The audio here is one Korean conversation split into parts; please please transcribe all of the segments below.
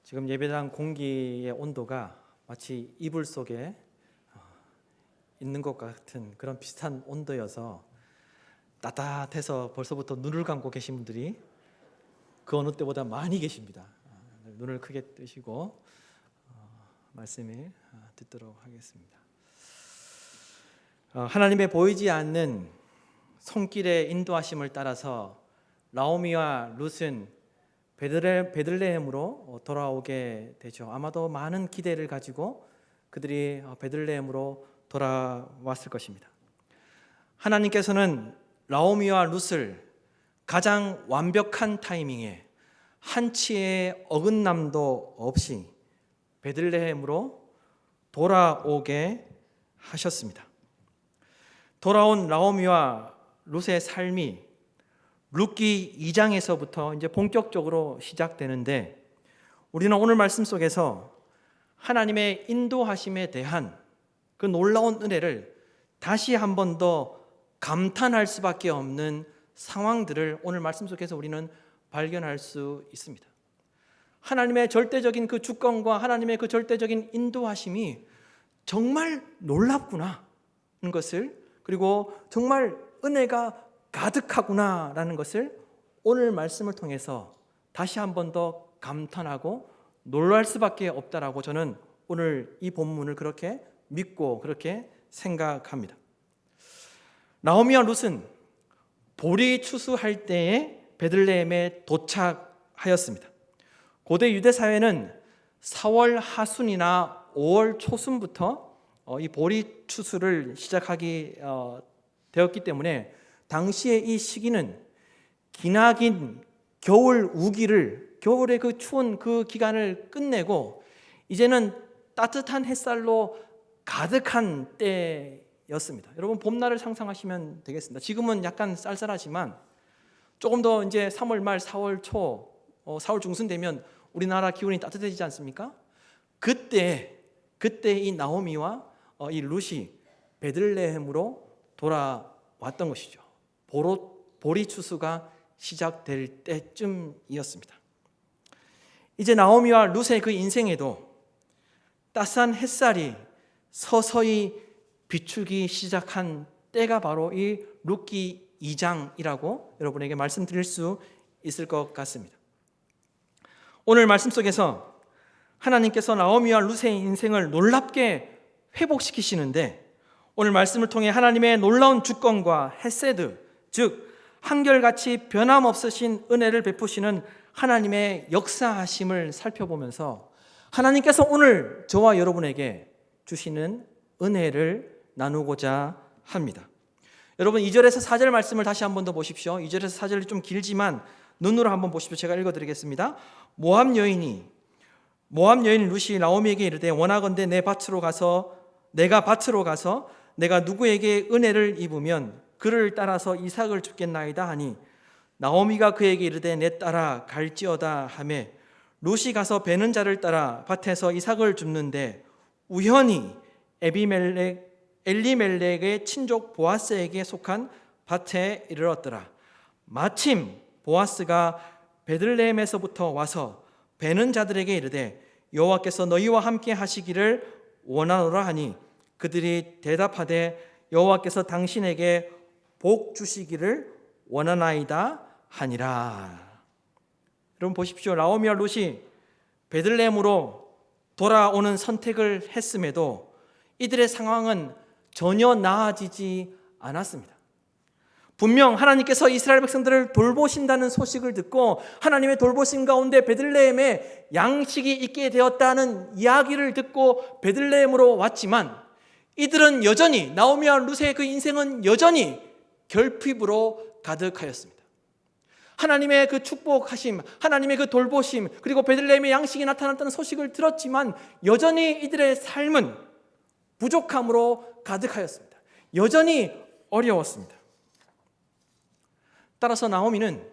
지금 예배당 공기의 온도가 마치 이불 속에 있는 것 같은 그런 비슷한 온도여서 따뜻해서 벌써부터 눈을 감고 계신 분들이 그 어느 때보다 많이 계십니다. 눈을 크게 뜨시고 말씀을 듣도록 하겠습니다. 하나님의 보이지 않는 손길의 인도하심을 따라서 나오미와 룻은 베들레헴으로 돌아오게 되죠. 아마도 많은 기대를 가지고 그들이 베들레헴으로 돌아왔을 것입니다. 하나님께서는 나오미와 룻을 가장 완벽한 타이밍에 한치의 어긋남도 없이 베들레헴으로 돌아오게 하셨습니다. 돌아온 나오미와 룻의 삶이 룻기 2장에서부터 이제 본격적으로 시작되는데, 우리는 오늘 말씀 속에서 하나님의 인도하심에 대한 그 놀라운 은혜를 다시 한 번 더 감탄할 수밖에 없는 상황들을 오늘 말씀 속에서 우리는 발견할 수 있습니다. 하나님의 절대적인 그 주권과 하나님의 그 절대적인 인도하심이 정말 놀랍구나 하는 것을, 그리고 정말 은혜가 가득하구나라는 것을 오늘 말씀을 통해서 다시 한 번 더 감탄하고 놀랄 수밖에 없다라고 저는 오늘 이 본문을 그렇게 믿고 그렇게 생각합니다. 나오미와 룻은 보리 추수할 때에 베들레헴에 도착하였습니다. 고대 유대 사회는 4월 하순이나 5월 초순부터 이 보리 추수를 시작하기 되었기 때문에 당시의 이 시기는 기나긴 겨울 우기를, 겨울의 그 추운 그 기간을 끝내고 이제는 따뜻한 햇살로 가득한 때였습니다. 여러분, 봄날을 상상하시면 되겠습니다. 지금은 약간 쌀쌀하지만 조금 더 이제 3월 말 4월 초 4월 중순 되면 우리나라 기온이 따뜻해지지 않습니까? 그때 이 나오미와 이 룻이 베들레헴으로 돌아왔던 것이죠. 보리 추수가 시작될 때쯤이었습니다. 이제 나오미와 룻의 그 인생에도 따스한 햇살이 서서히 비추기 시작한 때가 바로 이 룻기 2장이라고 여러분에게 말씀드릴 수 있을 것 같습니다. 오늘 말씀 속에서 하나님께서 나오미와 룻의 인생을 놀랍게 회복시키시는데, 오늘 말씀을 통해 하나님의 놀라운 주권과 헤세드, 즉 한결같이 변함없으신 은혜를 베푸시는 하나님의 역사하심을 살펴보면서 하나님께서 오늘 저와 여러분에게 주시는 은혜를 나누고자 합니다. 여러분, 2절에서 4절 말씀을 다시 한 번 더 보십시오. 2절에서 4절이 좀 길지만 눈으로 한번 보십시오. 제가 읽어드리겠습니다. 모압 여인 룻이 나오미에게 이르되 원하건대 내가 밭으로 가서 내가 누구에게 은혜를 입으면 그를 따라서 이삭을 줍겠나이다 하니, 나오미가 그에게 이르되 내 따라 갈지어다 하매 룻이 가서 베는 자를 따라 밭에서 이삭을 줍는데 우연히 엘리멜렉의 친족 보아스에게 속한 밭에 이르렀더라. 마침 보아스가 베들레헴에서부터 와서 베는 자들에게 이르되 여호와께서 너희와 함께 하시기를 원하노라 하니, 그들이 대답하되 여호와께서 당신에게 복 주시기를 원하나이다 하니라. 여러분 보십시오. 나오미와 룻이 베들레헴으로 돌아오는 선택을 했음에도 이들의 상황은 전혀 나아지지 않았습니다. 분명 하나님께서 이스라엘 백성들을 돌보신다는 소식을 듣고 하나님의 돌보심 가운데 베들레헴에 양식이 있게 되었다는 이야기를 듣고 베들레헴으로 왔지만, 이들은 여전히, 나오미와 룻의 그 인생은 여전히 결핍으로 가득하였습니다. 하나님의 그 축복하심, 하나님의 그 돌보심, 그리고 베들레헴의 양식이 나타났다는 소식을 들었지만 여전히 이들의 삶은 부족함으로 가득하였습니다. 여전히 어려웠습니다. 따라서 나오미는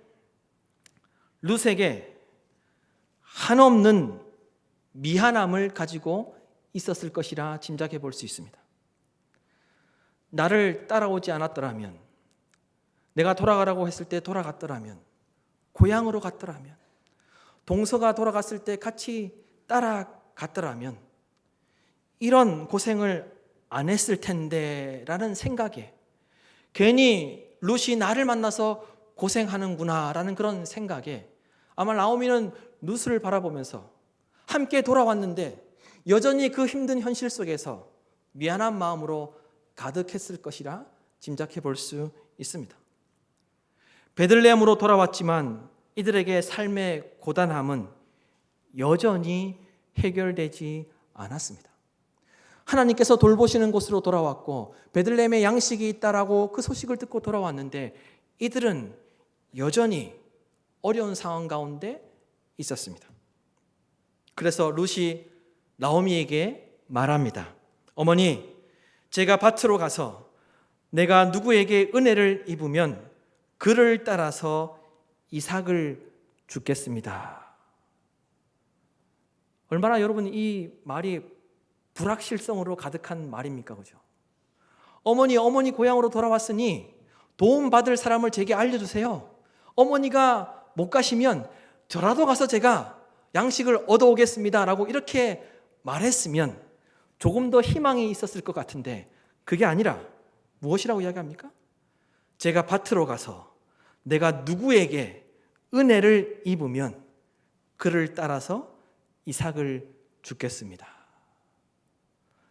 룻에게 한없는 미안함을 가지고 있었을 것이라 짐작해 볼 수 있습니다. 나를 따라오지 않았더라면, 내가 돌아가라고 했을 때 돌아갔더라면, 고향으로 갔더라면, 동서가 돌아갔을 때 같이 따라갔더라면 이런 고생을 안 했을 텐데 라는 생각에, 괜히 룻이 나를 만나서 고생하는구나 라는 그런 생각에 아마 나오미는 룻을 바라보면서 함께 돌아왔는데 여전히 그 힘든 현실 속에서 미안한 마음으로 가득했을 것이라 짐작해 볼 수 있습니다. 베들레헴으로 돌아왔지만 이들에게 삶의 고단함은 여전히 해결되지 않았습니다. 하나님께서 돌보시는 곳으로 돌아왔고 베들레헴에 양식이 있다라고 그 소식을 듣고 돌아왔는데 이들은 여전히 어려운 상황 가운데 있었습니다. 그래서 룻이 나오미에게 말합니다. 어머니, 제가 밭으로 가서 내가 누구에게 은혜를 입으면 그를 따라서 이삭을 주겠습니다. 얼마나 여러분 이 말이 불확실성으로 가득한 말입니까? 그죠? 어머니 고향으로 돌아왔으니 도움받을 사람을 제게 알려주세요. 어머니가 못 가시면 저라도 가서 제가 양식을 얻어오겠습니다 라고 이렇게 말했으면 조금 더 희망이 있었을 것 같은데 그게 아니라 무엇이라고 이야기합니까? 제가 밭으로 가서 내가 누구에게 은혜를 입으면 그를 따라서 이삭을 주겠습니다.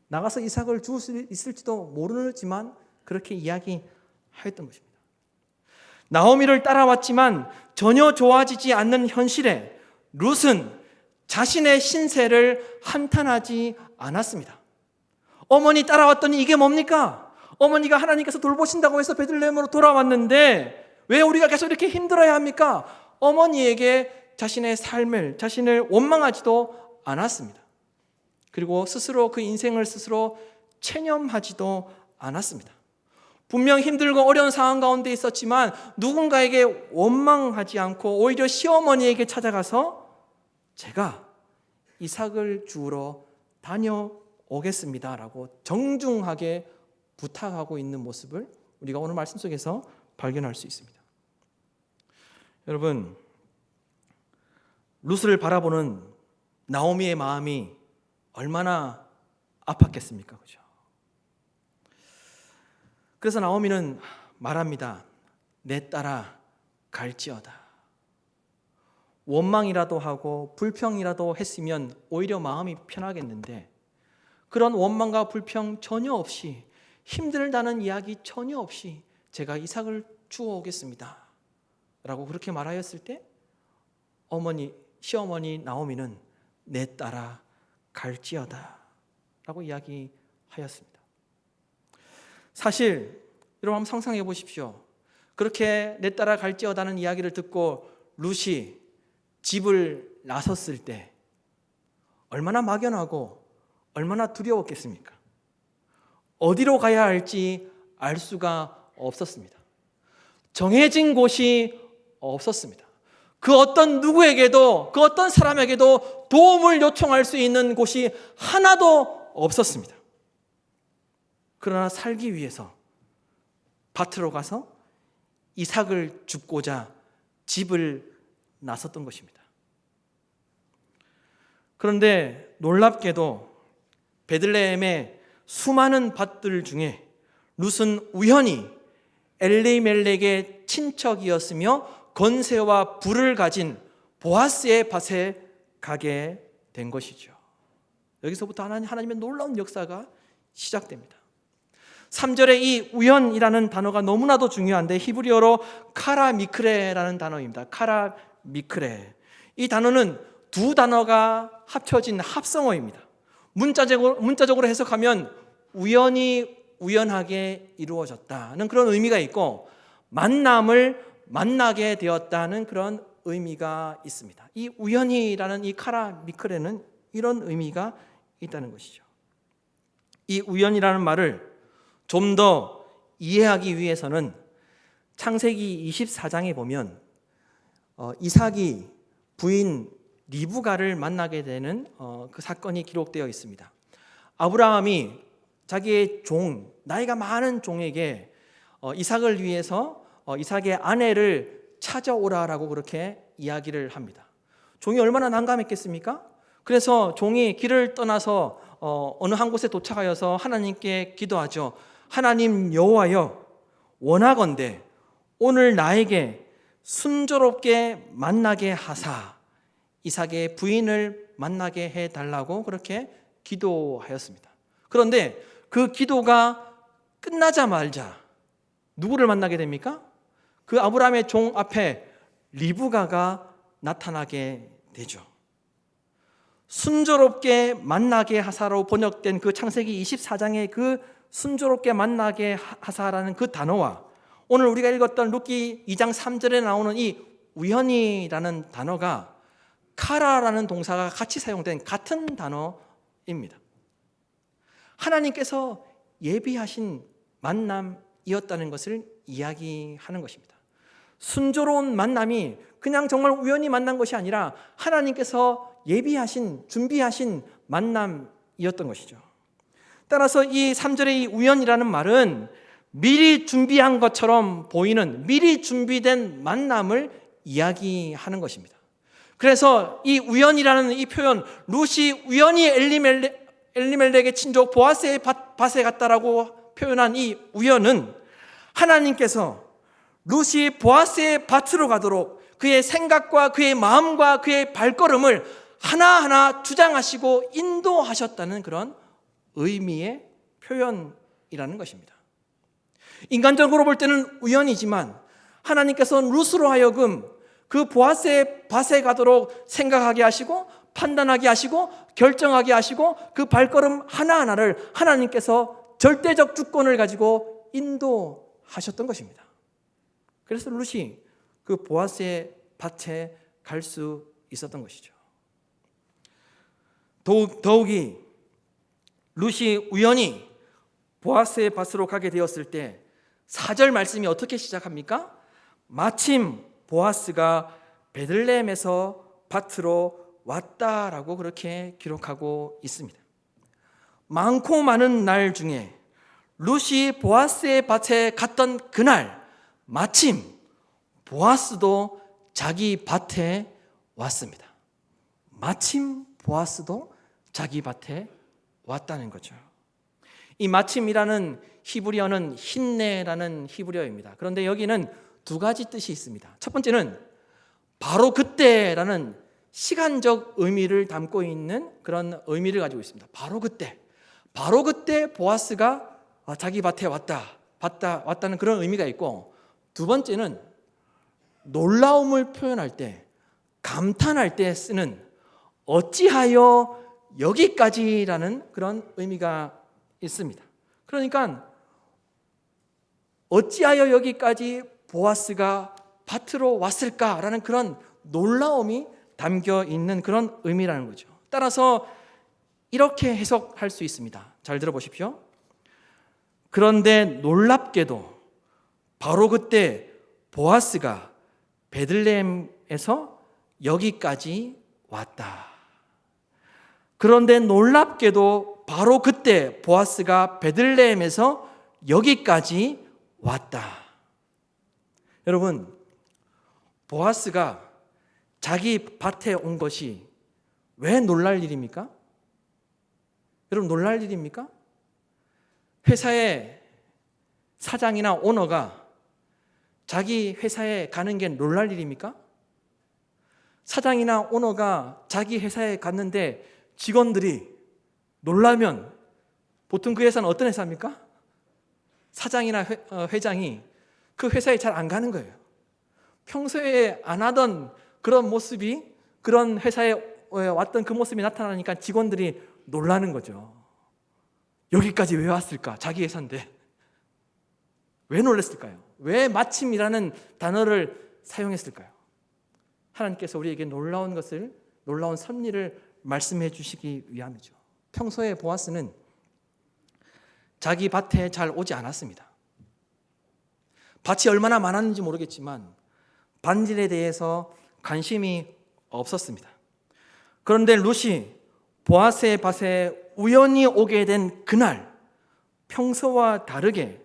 나가서 이삭을 줄 수 있을지도 모르지만 그렇게 이야기하였던 것입니다. 나오미를 따라왔지만 전혀 좋아지지 않는 현실에 룻은 자신의 신세를 한탄하지 않았습니다. 어머니 따라왔더니 이게 뭡니까? 어머니가 하나님께서 돌보신다고 해서 베들레헴으로 돌아왔는데 왜 우리가 계속 이렇게 힘들어야 합니까? 어머니에게 자신의 삶을, 자신을 원망하지도 않았습니다. 그리고 스스로 그 인생을 스스로 체념하지도 않았습니다. 분명 힘들고 어려운 상황 가운데 있었지만 누군가에게 원망하지 않고 오히려 시어머니에게 찾아가서 제가 이삭을 주우러 다녀오겠습니다 라고 정중하게 부탁하고 있는 모습을 우리가 오늘 말씀 속에서 발견할 수 있습니다. 여러분, 룻을 바라보는 나오미의 마음이 얼마나 아팠겠습니까? 그죠? 그래서 나오미는 말합니다. 내 딸아 갈지어다. 원망이라도 하고 불평이라도 했으면 오히려 마음이 편하겠는데 그런 원망과 불평 전혀 없이, 힘들다는 이야기 전혀 없이 제가 이삭을 주워오겠습니다 라고 그렇게 말하였을 때 시어머니 나오미는 내 딸아 갈지어다 라고 이야기하였습니다. 사실 여러분 한번 상상해 보십시오. 그렇게 내 딸아 갈지어다는 이야기를 듣고 룻이 집을 나섰을 때 얼마나 막연하고 얼마나 두려웠겠습니까? 어디로 가야 할지 알 수가 없었습니다. 정해진 곳이 없었습니다. 그 어떤 누구에게도, 그 어떤 사람에게도 도움을 요청할 수 있는 곳이 하나도 없었습니다. 그러나 살기 위해서 밭으로 가서 이삭을 줍고자 집을 나섰던 것입니다. 그런데 놀랍게도 베들레헴의 수많은 밭들 중에 룻은 우연히 엘리멜렉의 친척이었으며 건세와 부를 가진 보아스의 밭에 가게 된 것이죠. 여기서부터 하나님의 놀라운 역사가 시작됩니다. 3절에 이 우연이라는 단어가 너무나도 중요한데 히브리어로 카라미크레라는 단어입니다. 카라미크레. 이 단어는 두 단어가 합쳐진 합성어입니다. 문자적으로 해석하면 우연하게 이루어졌다는 그런 의미가 있고 만남을 만나게 되었다는 그런 의미가 있습니다. 이 우연이라는 이 카라미크레는 이런 의미가 있다는 것이죠. 이 우연이라는 말을 좀 더 이해하기 위해서는 창세기 24장에 보면 이삭이 부인 리브가를 만나게 되는 그 사건이 기록되어 있습니다. 아브라함이 자기의 나이가 많은 종에게 이삭을 위해서 이삭의 아내를 찾아오라라고 그렇게 이야기를 합니다. 종이 얼마나 난감했겠습니까? 그래서 종이 길을 떠나서 어느 한 곳에 도착하여서 하나님께 기도하죠. 하나님 여호와여, 원하건대 오늘 나에게 순조롭게 만나게 하사 이삭의 부인을 만나게 해달라고 그렇게 기도하였습니다. 그런데 그 기도가 끝나자마자 누구를 만나게 됩니까? 그 아브라함의 종 앞에 리브가가 나타나게 되죠. 순조롭게 만나게 하사로 번역된 그 창세기 24장의 그 순조롭게 만나게 하사라는 그 단어와 오늘 우리가 읽었던 룻기 2장 3절에 나오는 이 우연이라는 단어가 카라라는 동사가 같이 사용된 같은 단어입니다. 하나님께서 예비하신 만남이었다는 것을 이야기하는 것입니다. 순조로운 만남이 그냥 정말 우연히 만난 것이 아니라 하나님께서 예비하신, 준비하신 만남이었던 것이죠. 따라서 이 3절의 이 우연이라는 말은 미리 준비한 것처럼 보이는 미리 준비된 만남을 이야기하는 것입니다. 그래서 이 우연이라는 이 표현, 룻이 우연히 엘리멜렉의 친족 보아스의 밭에 갔다라고 표현한 이 우연은 하나님께서 룻이 보아스의 밭으로 가도록 그의 생각과 그의 마음과 그의 발걸음을 하나하나 주장하시고 인도하셨다는 그런 의미의 표현이라는 것입니다. 인간적으로 볼 때는 우연이지만 하나님께서 룻으로 하여금 그 보아스의 밭에 가도록 생각하게 하시고 판단하게 하시고 결정하게 하시고 그 발걸음 하나하나를 하나님께서 절대적 주권을 가지고 인도하셨던 것입니다. 그래서 룻이 그 보아스의 밭에 갈 수 있었던 것이죠. 더욱이 룻이 우연히 보아스의 밭으로 가게 되었을 때 4절 말씀이 어떻게 시작합니까? 마침 보아스가 베들레헴에서 밭으로 왔다라고 그렇게 기록하고 있습니다. 많고 많은 날 중에 룻이 보아스의 밭에 갔던 그날 마침 보아스도 자기 밭에 왔습니다. 마침 보아스도 자기 밭에 왔다는 거죠. 이 마침이라는 히브리어는 힌네라는 히브리어입니다. 그런데 여기는 두 가지 뜻이 있습니다. 첫 번째는 바로 그때라는 시간적 의미를 담고 있는 그런 의미를 가지고 있습니다. 바로 그때 보아스가 자기 밭에 왔다는 그런 의미가 있고, 두 번째는 놀라움을 표현할 때, 감탄할 때 쓰는 어찌하여 여기까지라는 그런 의미가 있습니다. 그러니까 어찌하여 여기까지 보아스가 밭으로 왔을까라는 그런 놀라움이 담겨 있는 그런 의미라는 거죠. 따라서 이렇게 해석할 수 있습니다. 잘 들어보십시오. 그런데 놀랍게도 바로 그때 보아스가 베들레헴에서 여기까지 왔다. 그런데 놀랍게도 바로 그때 보아스가 베들레헴에서 여기까지 왔다. 여러분, 보아스가 자기 밭에 온 것이 왜 놀랄 일입니까? 여러분, 놀랄 일입니까? 회사의 사장이나 오너가 자기 회사에 가는 게 놀랄 일입니까? 사장이나 오너가 자기 회사에 갔는데 직원들이 놀라면 보통 그 회사는 어떤 회사입니까? 사장이나 회장이 그 회사에 잘 안 가는 거예요. 평소에 안 하던 그런 모습이, 그런 회사에 왔던 그 모습이 나타나니까 직원들이 놀라는 거죠. 여기까지 왜 왔을까? 자기 회사인데. 왜 놀랐을까요? 왜 마침이라는 단어를 사용했을까요? 하나님께서 우리에게 놀라운 것을, 놀라운 섭리를 말씀해 주시기 위함이죠. 평소에 보아스는 자기 밭에 잘 오지 않았습니다. 밭이 얼마나 많았는지 모르겠지만 밭일에 대해서 관심이 없었습니다. 그런데 룻이 보아스의 밭에 우연히 오게 된 그날, 평소와 다르게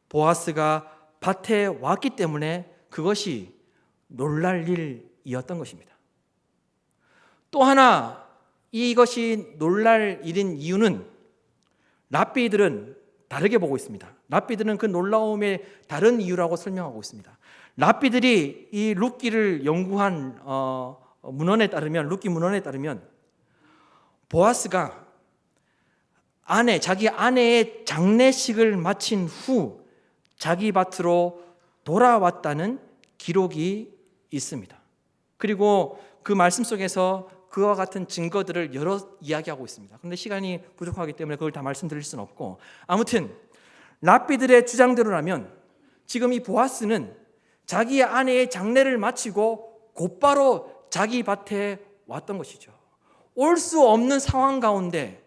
보아스가 밭에 왔기 때문에 그것이 놀랄 일이었던 것입니다. 또 하나 이것이 놀랄 일인 이유는 랍비들은 다르게 보고 있습니다. 랍비들은 그 놀라움의 다른 이유라고 설명하고 있습니다. 랍비들이 이 룻기를 연구한 문헌에 따르면, 룻기 문헌에 따르면 보아스가 자기 아내의 장례식을 마친 후 자기 밭으로 돌아왔다는 기록이 있습니다. 그리고 그 말씀 속에서 그와 같은 증거들을 여러 이야기하고 있습니다. 그런데 시간이 부족하기 때문에 그걸 다 말씀드릴 수는 없고, 아무튼 랍비들의 주장대로라면 지금 이 보아스는 자기의 아내의 장례를 마치고 곧바로 자기 밭에 왔던 것이죠. 올 수 없는 상황 가운데,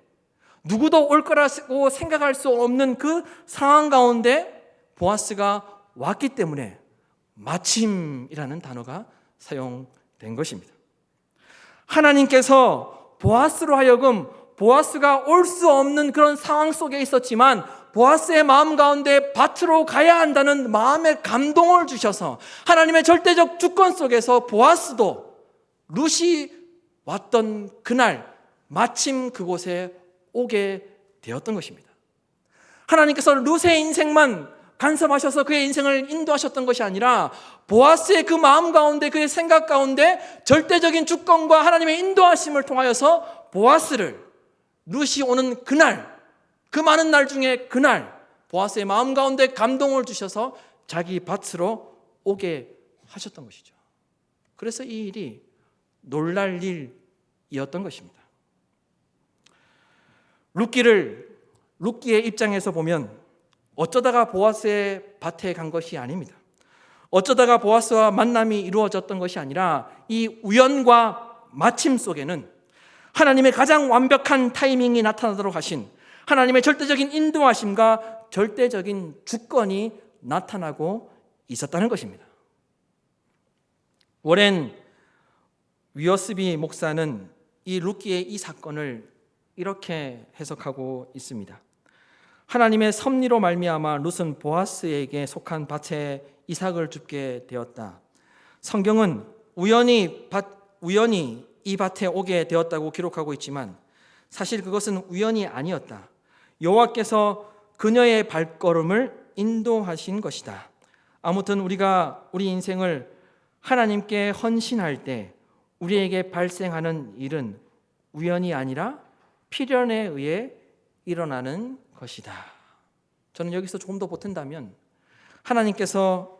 누구도 올 거라고 생각할 수 없는 그 상황 가운데 보아스가 왔기 때문에 마침이라는 단어가 사용된 것입니다. 하나님께서 보아스로 하여금, 보아스가 올 수 없는 그런 상황 속에 있었지만 보아스의 마음 가운데 밭으로 가야 한다는 마음의 감동을 주셔서 하나님의 절대적 주권 속에서 보아스도 룻이 왔던 그날 마침 그곳에 오게 되었던 것입니다. 하나님께서 룻의 인생만 간섭하셔서 그의 인생을 인도하셨던 것이 아니라 보아스의 그 마음 가운데, 그의 생각 가운데 절대적인 주권과 하나님의 인도하심을 통하여서 보아스를, 룻이 오는 그날, 그 많은 날 중에 그날 보아스의 마음 가운데 감동을 주셔서 자기 밭으로 오게 하셨던 것이죠. 그래서 이 일이 놀랄 일이었던 것입니다. 룻기의 입장에서 보면 어쩌다가 보아스의 밭에 간 것이 아닙니다. 어쩌다가 보아스와 만남이 이루어졌던 것이 아니라 이 우연과 마침 속에는 하나님의 가장 완벽한 타이밍이 나타나도록 하신 하나님의 절대적인 인도하심과 절대적인 주권이 나타나고 있었다는 것입니다. 워렌 위어스비 목사는 이 룻기의 이 사건을 이렇게 해석하고 있습니다. 하나님의 섭리로 말미암아 룻은 보아스에게 속한 밭에 이삭을 줍게 되었다. 성경은 우연히 이 밭에 오게 되었다고 기록하고 있지만 사실 그것은 우연이 아니었다. 여호와께서 그녀의 발걸음을 인도하신 것이다. 아무튼 우리가 우리 인생을 하나님께 헌신할 때 우리에게 발생하는 일은 우연이 아니라 필연에 의해 일어나는 것이다. 저는 여기서 조금 더 보탠다면 하나님께서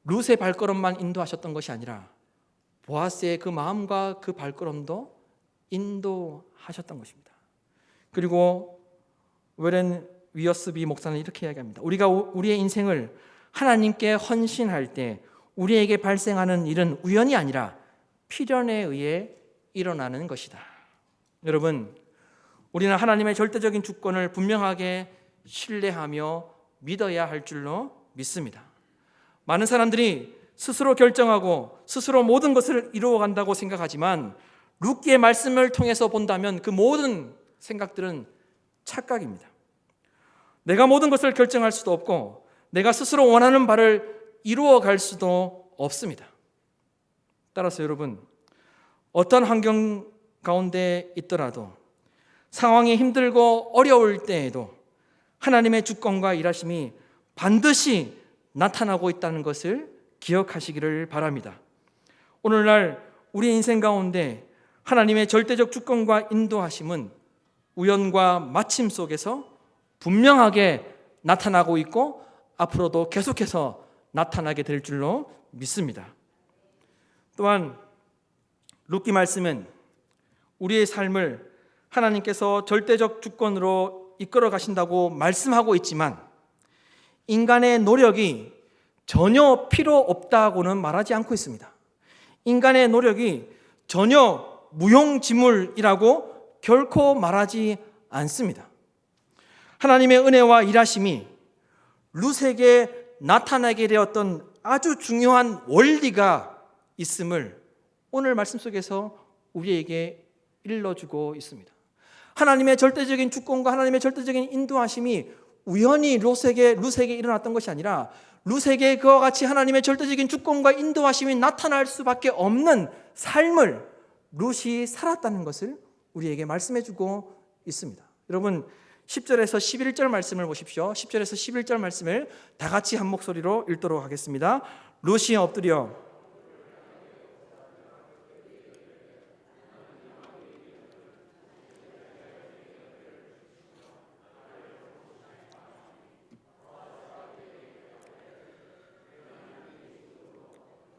룻의 발걸음만 인도하셨던 것이 아니라 보아스의 그 마음과 그 발걸음도 인도하셨던 것입니다. 그리고 워렌 위어스비 목사는 이렇게 이야기합니다. 우리가 우리의 인생을 하나님께 헌신할 때 우리에게 발생하는 일은 우연이 아니라 필연에 의해 일어나는 것이다. 여러분, 우리는 하나님의 절대적인 주권을 분명하게 신뢰하며 믿어야 할 줄로 믿습니다. 많은 사람들이 스스로 결정하고 스스로 모든 것을 이루어간다고 생각하지만 룻기의 말씀을 통해서 본다면 그 모든 생각들은 착각입니다. 내가 모든 것을 결정할 수도 없고 내가 스스로 원하는 바를 이루어갈 수도 없습니다. 따라서 여러분, 어떤 환경 가운데 있더라도 상황이 힘들고 어려울 때에도 하나님의 주권과 일하심이 반드시 나타나고 있다는 것을 기억하시기를 바랍니다. 오늘날 우리 인생 가운데 하나님의 절대적 주권과 인도하심은 우연과 마침 속에서 분명하게 나타나고 있고 앞으로도 계속해서 나타나게 될 줄로 믿습니다. 또한 룻기 말씀은 우리의 삶을 하나님께서 절대적 주권으로 이끌어 가신다고 말씀하고 있지만 인간의 노력이 전혀 필요 없다고는 말하지 않고 있습니다. 인간의 노력이 전혀 무용지물이라고 결코 말하지 않습니다. 하나님의 은혜와 일하심이 룻에게 나타나게 되었던 아주 중요한 원리가 있음을 오늘 말씀 속에서 우리에게 일러주고 있습니다. 하나님의 절대적인 주권과 하나님의 절대적인 인도하심이 우연히 룻에게 일어났던 것이 아니라 룻에게 그와 같이 하나님의 절대적인 주권과 인도하심이 나타날 수밖에 없는 삶을 룻이 살았다는 것을 우리에게 말씀해 주고 있습니다. 여러분 10절에서 11절 말씀을 보십시오. 10절에서 11절 말씀을 다 같이 한 목소리로 읽도록 하겠습니다. 룻이 엎드려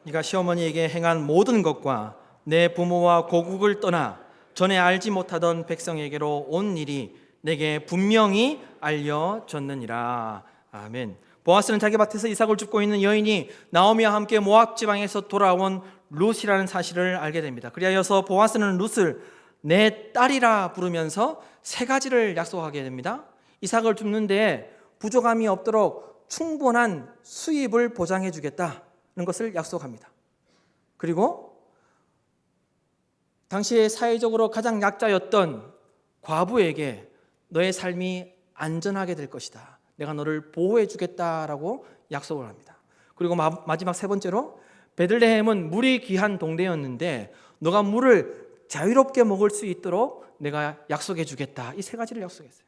네가 시어머니에게 행한 모든 것과 내 부모와 고국을 떠나 전에 알지 못하던 백성에게로 온 일이 내게 분명히 알려졌느니라. 아멘. 보아스는 자기 밭에서 이삭을 줍고 있는 여인이 나오미와 함께 모압 지방에서 돌아온 룻이라는 사실을 알게 됩니다. 그리하여서 보아스는 룻을 내 딸이라 부르면서 세 가지를 약속하게 됩니다. 이삭을 줍는 데 부족함이 없도록 충분한 수입을 보장해 주겠다는 것을 약속합니다. 그리고 당시에 사회적으로 가장 약자였던 과부에게 너의 삶이 안전하게 될 것이다, 내가 너를 보호해 주겠다라고 약속을 합니다. 그리고 마지막 세 번째로 베들레헴은 물이 귀한 동네였는데 너가 물을 자유롭게 먹을 수 있도록 내가 약속해 주겠다. 이 세 가지를 약속했어요.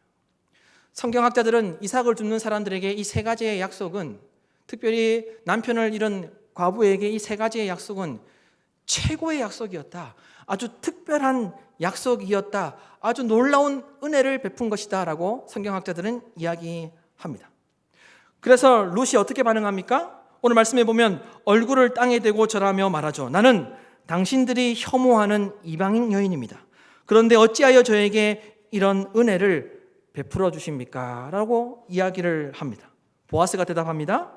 성경학자들은 이삭을 줍는 사람들에게 이 세 가지의 약속은, 특별히 남편을 잃은 과부에게 이 세 가지의 약속은 최고의 약속이었다, 아주 특별한 약속이었다, 아주 놀라운 은혜를 베푼 것이다 라고 성경학자들은 이야기합니다. 그래서 룻이 어떻게 반응합니까? 오늘 말씀해 보면 얼굴을 땅에 대고 절하며 말하죠. 나는 당신들이 혐오하는 이방인 여인입니다. 그런데 어찌하여 저에게 이런 은혜를 베풀어 주십니까? 라고 이야기를 합니다. 보아스가 대답합니다.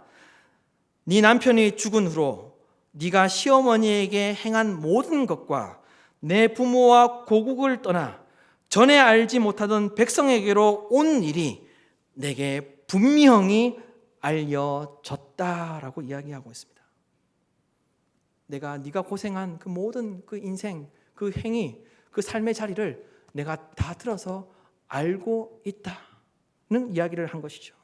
네 남편이 죽은 후로 네가 시어머니에게 행한 모든 것과 내 부모와 고국을 떠나 전에 알지 못하던 백성에게로 온 일이 내게 분명히 알려졌다라고 이야기하고 있습니다. 네가 고생한 그 모든 그 인생, 그 행위, 그 삶의 자리를 내가 다 들어서 알고 있다는 이야기를 한 것이죠.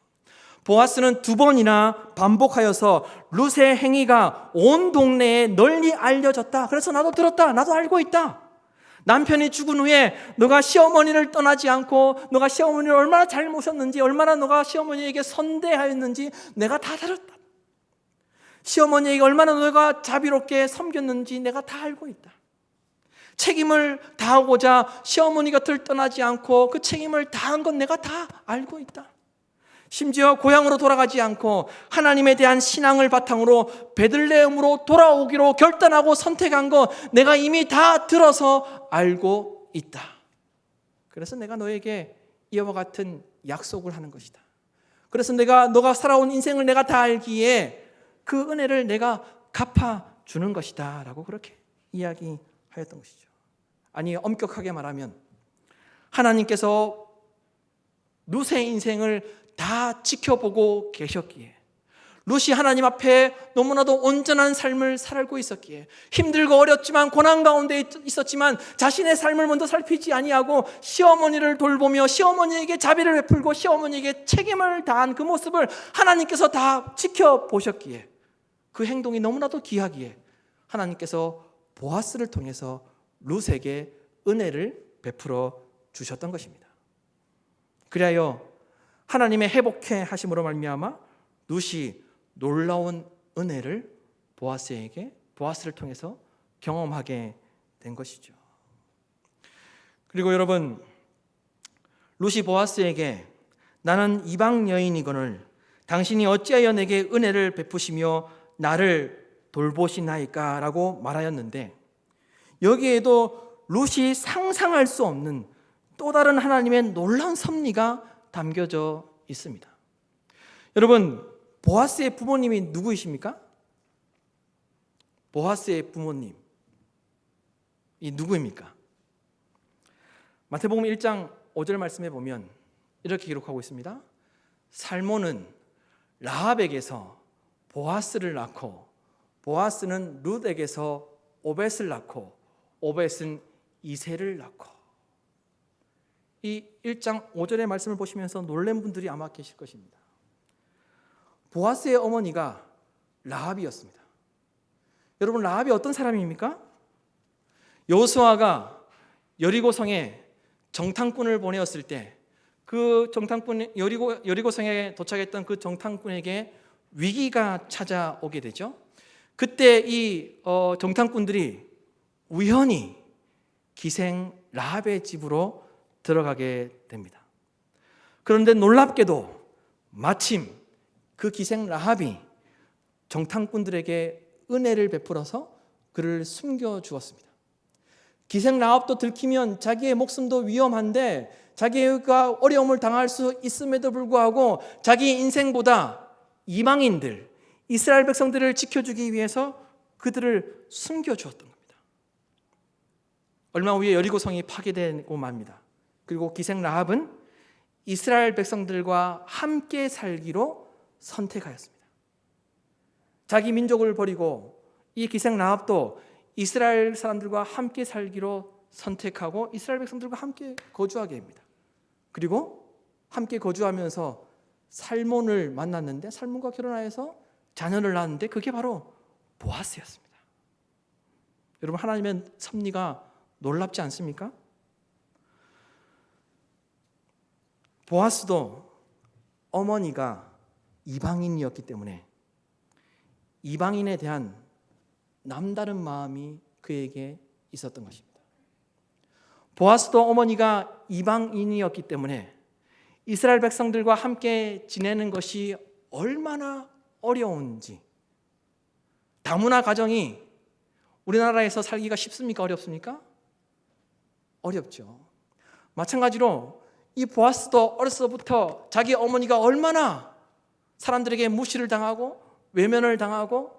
보아스는 두 번이나 반복하여서 룻의 행위가 온 동네에 널리 알려졌다, 그래서 나도 들었다, 나도 알고 있다, 남편이 죽은 후에 너가 시어머니를 떠나지 않고 너가 시어머니를 얼마나 잘 모셨는지, 얼마나 너가 시어머니에게 선대하였는지 내가 다 들었다, 시어머니에게 얼마나 너가 자비롭게 섬겼는지 내가 다 알고 있다, 책임을 다하고자 시어머니 곁을 떠나지 않고 그 책임을 다한 건 내가 다 알고 있다, 심지어 고향으로 돌아가지 않고 하나님에 대한 신앙을 바탕으로 베들레헴으로 돌아오기로 결단하고 선택한 거 내가 이미 다 들어서 알고 있다. 그래서 내가 너에게 이와 같은 약속을 하는 것이다. 그래서 너가 살아온 인생을 내가 다 알기에 그 은혜를 내가 갚아주는 것이다 라고 그렇게 이야기하였던 것이죠. 아니, 엄격하게 말하면 하나님께서 룻의 인생을 다 지켜보고 계셨기에, 룻이 하나님 앞에 너무나도 온전한 삶을 살고 있었기에, 힘들고 어렵지만 고난 가운데 있었지만 자신의 삶을 먼저 살피지 아니하고 시어머니를 돌보며 시어머니에게 자비를 베풀고 시어머니에게 책임을 다한 그 모습을 하나님께서 다 지켜보셨기에, 그 행동이 너무나도 귀하기에 하나님께서 보아스를 통해서 룻에게 은혜를 베풀어 주셨던 것입니다. 그리하여 하나님의 회복해 하심으로 말미암아 룻이 놀라운 은혜를 보아스를 통해서 경험하게 된 것이죠. 그리고 여러분, 룻이 보아스에게 나는 이방 여인이거늘 당신이 어찌하여 내게 은혜를 베푸시며 나를 돌보시나이까 라고 말하였는데, 여기에도 룻이 상상할 수 없는 또 다른 하나님의 놀라운 섭리가 담겨져 있습니다. 여러분, 보아스의 부모님이 누구이십니까? 보아스의 부모님이 누구입니까? 마태복음 1장 5절 말씀에 보면 이렇게 기록하고 있습니다. 살몬은 라합에게서 보아스를 낳고 보아스는 룻에게서 오벳을 낳고 오벳은 이새를 낳고. 이 1장 5절의 말씀을 보시면서 놀란 분들이 아마 계실 것입니다. 보아스의 어머니가 라합이었습니다. 여러분, 라합이 어떤 사람입니까? 여호수아가 여리고성에 정탐꾼을 보내었을 때 그 정탐꾼 여리고성에 도착했던 그 정탐꾼에게 위기가 찾아오게 되죠. 그때 이 정탐꾼들이 우연히 기생 라합의 집으로 들어가게 됩니다. 그런데 놀랍게도 마침 그 기생 라합이 정탐꾼들에게 은혜를 베풀어서 그를 숨겨 주었습니다. 기생 라합도 들키면 자기의 목숨도 위험한데 자기가 어려움을 당할 수 있음에도 불구하고 자기 인생보다 이방인들, 이스라엘 백성들을 지켜주기 위해서 그들을 숨겨 주었던 겁니다. 얼마 후에 여리고성이 파괴되고 맙니다. 그리고 기생 라합은 이스라엘 백성들과 함께 살기로 선택하였습니다. 자기 민족을 버리고 이 기생 라합도 이스라엘 사람들과 함께 살기로 선택하고 이스라엘 백성들과 함께 거주하게 됩니다. 그리고 함께 거주하면서 살몬을 만났는데 살몬과 결혼하여서 자녀를 낳았는데 그게 바로 보아스였습니다. 여러분, 하나님의 섭리가 놀랍지 않습니까? 보아스도 어머니가 이방인이었기 때문에 이방인에 대한 남다른 마음이 그에게 있었던 것입니다. 보아스도 어머니가 이방인이었기 때문에 이스라엘 백성들과 함께 지내는 것이 얼마나 어려운지, 다문화 가정이 우리나라에서 살기가 쉽습니까? 어렵습니까? 어렵죠. 마찬가지로 이 보아스도 어려서부터 자기 어머니가 얼마나 사람들에게 무시를 당하고 외면을 당하고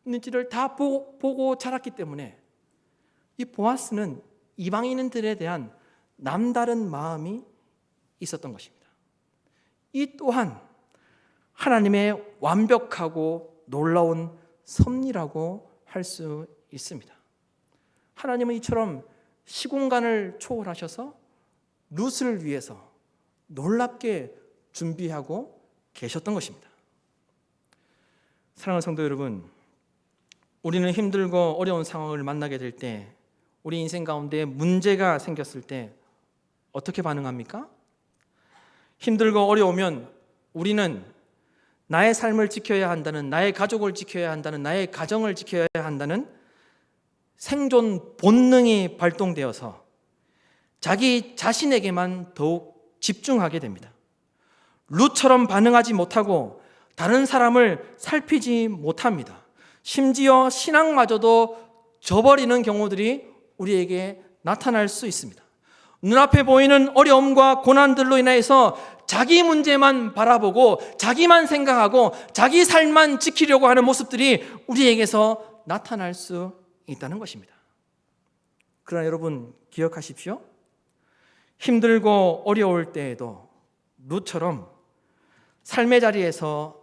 있는지를 다 보고 자랐기 때문에 이 보아스는 이방인들에 대한 남다른 마음이 있었던 것입니다. 이 또한 하나님의 완벽하고 놀라운 섭리라고 할 수 있습니다. 하나님은 이처럼 시공간을 초월하셔서 룻을 위해서 놀랍게 준비하고 계셨던 것입니다. 사랑하는 성도 여러분, 우리는 힘들고 어려운 상황을 만나게 될 때, 우리 인생 가운데 문제가 생겼을 때 어떻게 반응합니까? 힘들고 어려우면 우리는 나의 삶을 지켜야 한다는, 나의 가족을 지켜야 한다는, 나의 가정을 지켜야 한다는 생존 본능이 발동되어서 자기 자신에게만 더욱 집중하게 됩니다. 룻처럼 반응하지 못하고 다른 사람을 살피지 못합니다. 심지어 신앙마저도 저버리는 경우들이 우리에게 나타날 수 있습니다. 눈앞에 보이는 어려움과 고난들로 인해서 자기 문제만 바라보고 자기만 생각하고 자기 삶만 지키려고 하는 모습들이 우리에게서 나타날 수 있다는 것입니다. 그러나 여러분, 기억하십시오. 힘들고 어려울 때에도 룻처럼 삶의 자리에서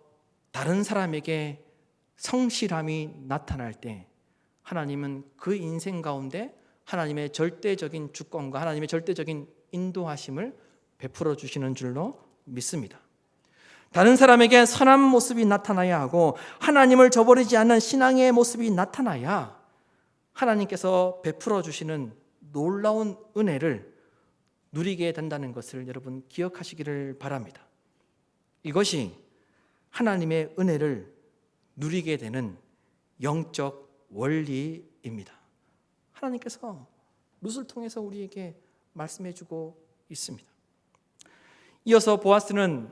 다른 사람에게 성실함이 나타날 때 하나님은 그 인생 가운데 하나님의 절대적인 주권과 하나님의 절대적인 인도하심을 베풀어 주시는 줄로 믿습니다. 다른 사람에게 선한 모습이 나타나야 하고 하나님을 저버리지 않는 신앙의 모습이 나타나야 하나님께서 베풀어 주시는 놀라운 은혜를 누리게 된다는 것을 여러분 기억하시기를 바랍니다. 이것이 하나님의 은혜를 누리게 되는 영적 원리입니다. 하나님께서 룻을 통해서 우리에게 말씀해 주고 있습니다. 이어서 보아스는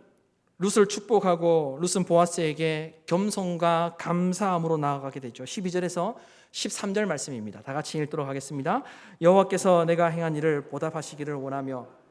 룻을 축복하고 룻은 보아스에게 겸손과 감사함으로 나아가게 되죠. 12절에서 13절 말씀입니다. 다 같이 읽도록 하겠습니다. 여호와께서 내가 행한 일을 보답하시기를 원하며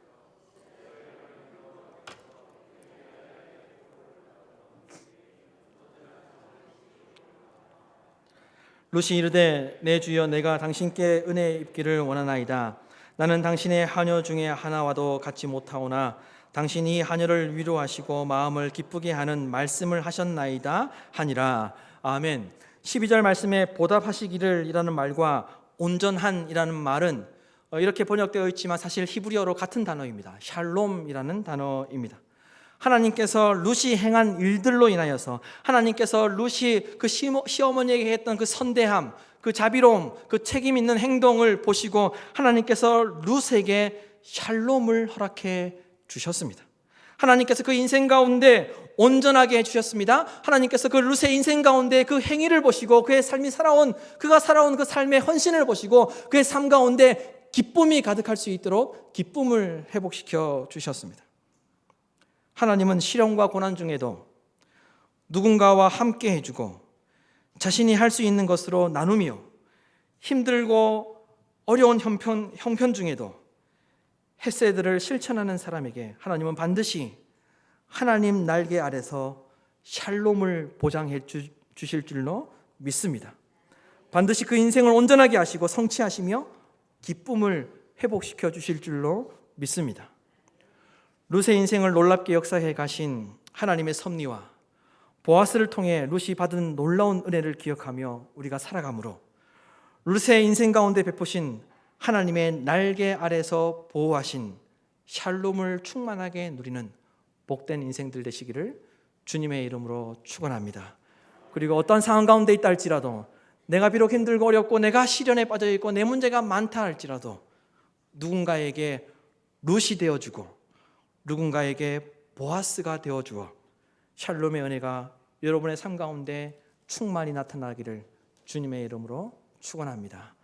룻이 이르되 내 주여 내가 당신께 은혜 입기를 원하나이다. 나는 당신의 하녀 중에 하나와도 같지 못하오나 당신이 하녀를 위로하시고 마음을 기쁘게 하는 말씀을 하셨나이다 하니라. 아멘. 12절 말씀에 보답하시기를 이라는 말과 온전한이라는 말은 이렇게 번역되어 있지만 사실 히브리어로 같은 단어입니다. 샬롬이라는 단어입니다. 하나님께서 룻이 행한 일들로 인하여서 하나님께서 룻이 그 시어머니에게 했던 그 선대함, 그 자비로움, 그 책임 있는 행동을 보시고 하나님께서 룻에게 샬롬을 허락해 주셨습니다. 하나님께서 그 인생 가운데 온전하게 해주셨습니다. 하나님께서 그 룻의 인생 가운데 그 행위를 보시고 그가 살아온 그 삶의 헌신을 보시고 그의 삶 가운데 기쁨이 가득할 수 있도록 기쁨을 회복시켜 주셨습니다. 하나님은 시련과 고난 중에도 누군가와 함께 해주고 자신이 할 수 있는 것으로 나누며 힘들고 어려운 형편 중에도 헤세드를 실천하는 사람에게 하나님은 반드시 하나님 날개 아래서 샬롬을 보장해 주실 줄로 믿습니다. 반드시 그 인생을 온전하게 하시고 성취하시며 기쁨을 회복시켜 주실 줄로 믿습니다. 룻의 인생을 놀랍게 역사해 가신 하나님의 섭리와 보아스를 통해 룻이 받은 놀라운 은혜를 기억하며 우리가 살아가므로 룻의 인생 가운데 베푸신 하나님의 날개 아래서 보호하신 샬롬을 충만하게 누리는 복된 인생들 되시기를 주님의 이름으로 축원합니다. 그리고 어떤 상황 가운데 있다 할지라도 내가 비록 힘들고 어렵고 내가 시련에 빠져 있고 내 문제가 많다 할지라도 누군가에게 룻이 되어주고 누군가에게 보아스가 되어주어 샬롬의 은혜가 여러분의 삶 가운데 충만히 나타나기를 주님의 이름으로 축원합니다.